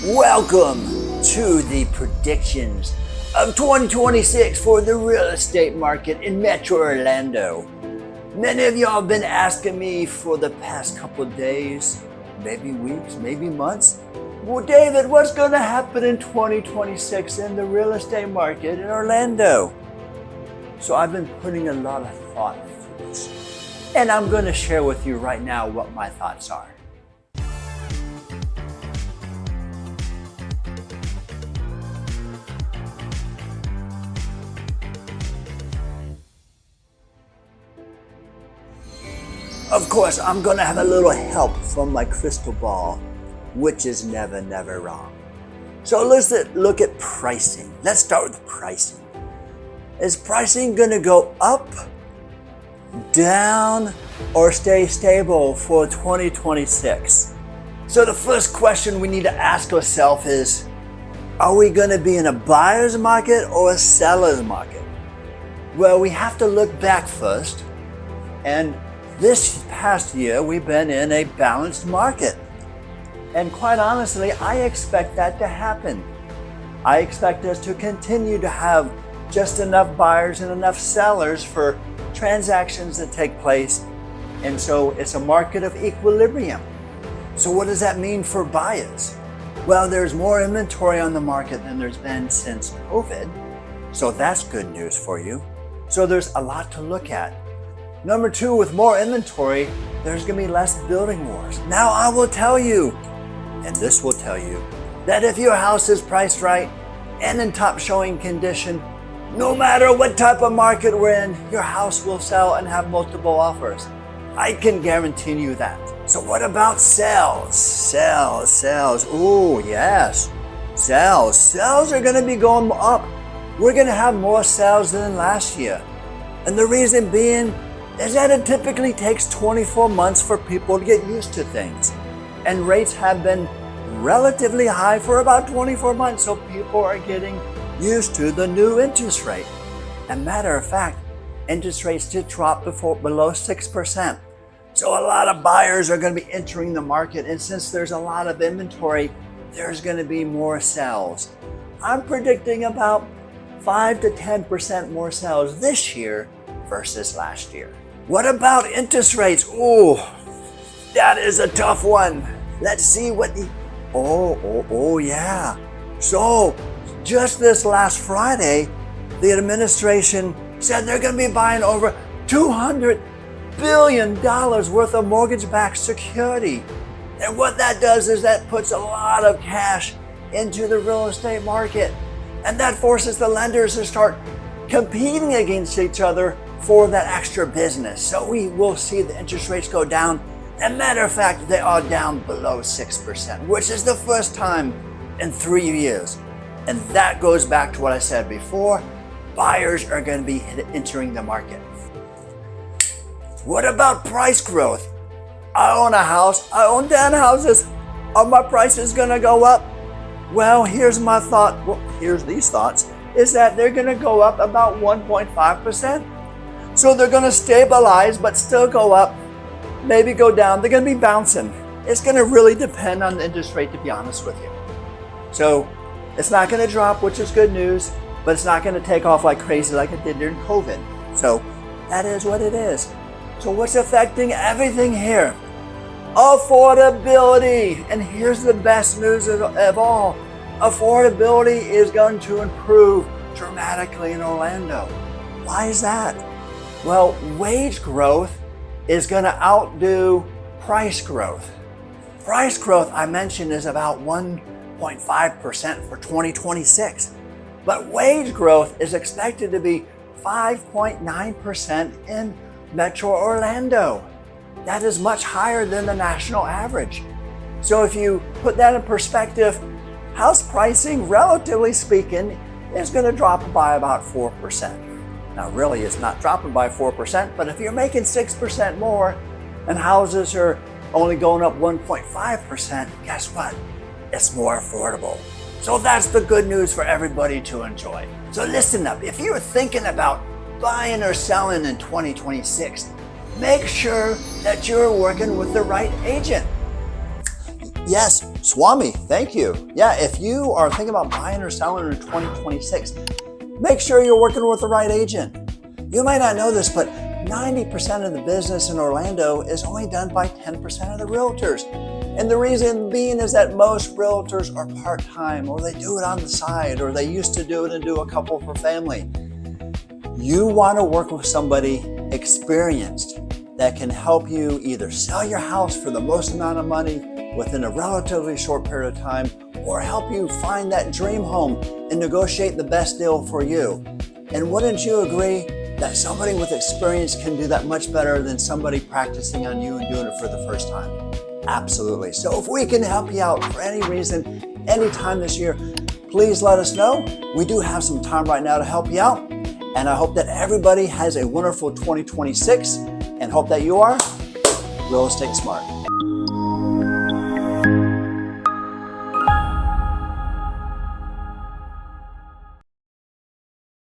Welcome to the predictions of 2026 for the real estate market in Metro Orlando. Many of y'all have been asking me for the past couple of days, maybe weeks, maybe months. Well, David, what's going to happen in 2026 in the real estate market in Orlando? So I've been putting a lot of thought into this, and I'm going to share with you right now what my thoughts are. Of course, I'm going to have a little help from my crystal ball, which is never wrong. So let's look at pricing. Let's start with pricing. Is pricing going to go up, down, or stay stable for 2026? So the first question we need to ask ourselves is, are we going to be in a buyer's market or a seller's market? Well, we have to look back first, and this past year, we've been in a balanced market. And quite honestly, I expect that to happen. I expect us to continue to have just enough buyers and enough sellers for transactions that take place. And so it's a market of equilibrium. So what does that mean for buyers? Well, there's more inventory on the market than there's been since COVID. So that's good news for you. So there's a lot to look at. Number two, with more inventory, there's going to be less building wars. Now, I will tell you, and this will tell you, that if your house is priced right and in top showing condition, no matter what type of market we're in, your house will sell and have multiple offers. I can guarantee you that. So what about sales? Sales. Oh, yes. Sales are going to be going up. We're going to have more sales than last year. And the reason being is that it typically takes 24 months for people to get used to things. And rates have been relatively high for about 24 months, so people are getting used to the new interest rate. And matter of fact, interest rates did drop below 6%. So a lot of buyers are going to be entering the market, and since there's a lot of inventory, there's going to be more sales. I'm predicting about 5 to 10% more sales this year versus last year. What about interest rates? Oh, that is a tough one. Let's see what yeah. So just this last Friday, the administration said they're going to be buying over $200 billion worth of mortgage-backed security. And what that does is that puts a lot of cash into the real estate market. And that forces the lenders to start competing against each other for that extra business. So we will see the interest rates go down. And matter of fact, they are down below 6%, which is the first time in 3 years. And that goes back to what I said before. Buyers are going to be entering the market. What about price growth? I own a house. I own 10 houses. Are my prices going to go up? Well, here's my thought. Well, here's these thoughts. Is that they're going to go up about 1.5%. So they're going to stabilize, but still go up, maybe go down. They're going to be bouncing. It's going to really depend on the interest rate, to be honest with you. So it's not going to drop, which is good news, but it's not going to take off like crazy like it did during COVID. So that is what it is. So what's affecting everything here? Affordability. And here's the best news of all. Affordability is going to improve dramatically in Orlando. Why is that? Well, wage growth is going to outdo price growth. Price growth, I mentioned, is about 1.5% for 2026. But wage growth is expected to be 5.9% in Metro Orlando. That is much higher than the national average. So if you put that in perspective, house pricing, relatively speaking, is going to drop by about 4%. Now, really, it's not dropping by 4%, but if you're making 6% more and houses are only going up 1.5%, guess what? It's more affordable. So that's the good news for everybody to enjoy. So listen up. If you're thinking about buying or selling in 2026, make sure that you're working with the right agent. Yes, Swami, thank you. Yeah, if you are thinking about buying or selling in 2026, make sure you're working with the right agent. You might not know this, but 90% of the business in Orlando is only done by 10% of the realtors. And the reason being is that most realtors are part-time, or they do it on the side, or they used to do it and do a couple for family. You want to work with somebody experienced that can help you either sell your house for the most amount of money within a relatively short period of time, or help you find that dream home and negotiate the best deal for you. And wouldn't you agree that somebody with experience can do that much better than somebody practicing on you and doing it for the first time? Absolutely. So if we can help you out for any reason, anytime this year, please let us know. We do have some time right now to help you out. And I hope that everybody has a wonderful 2026 and hope that you are real estate smart.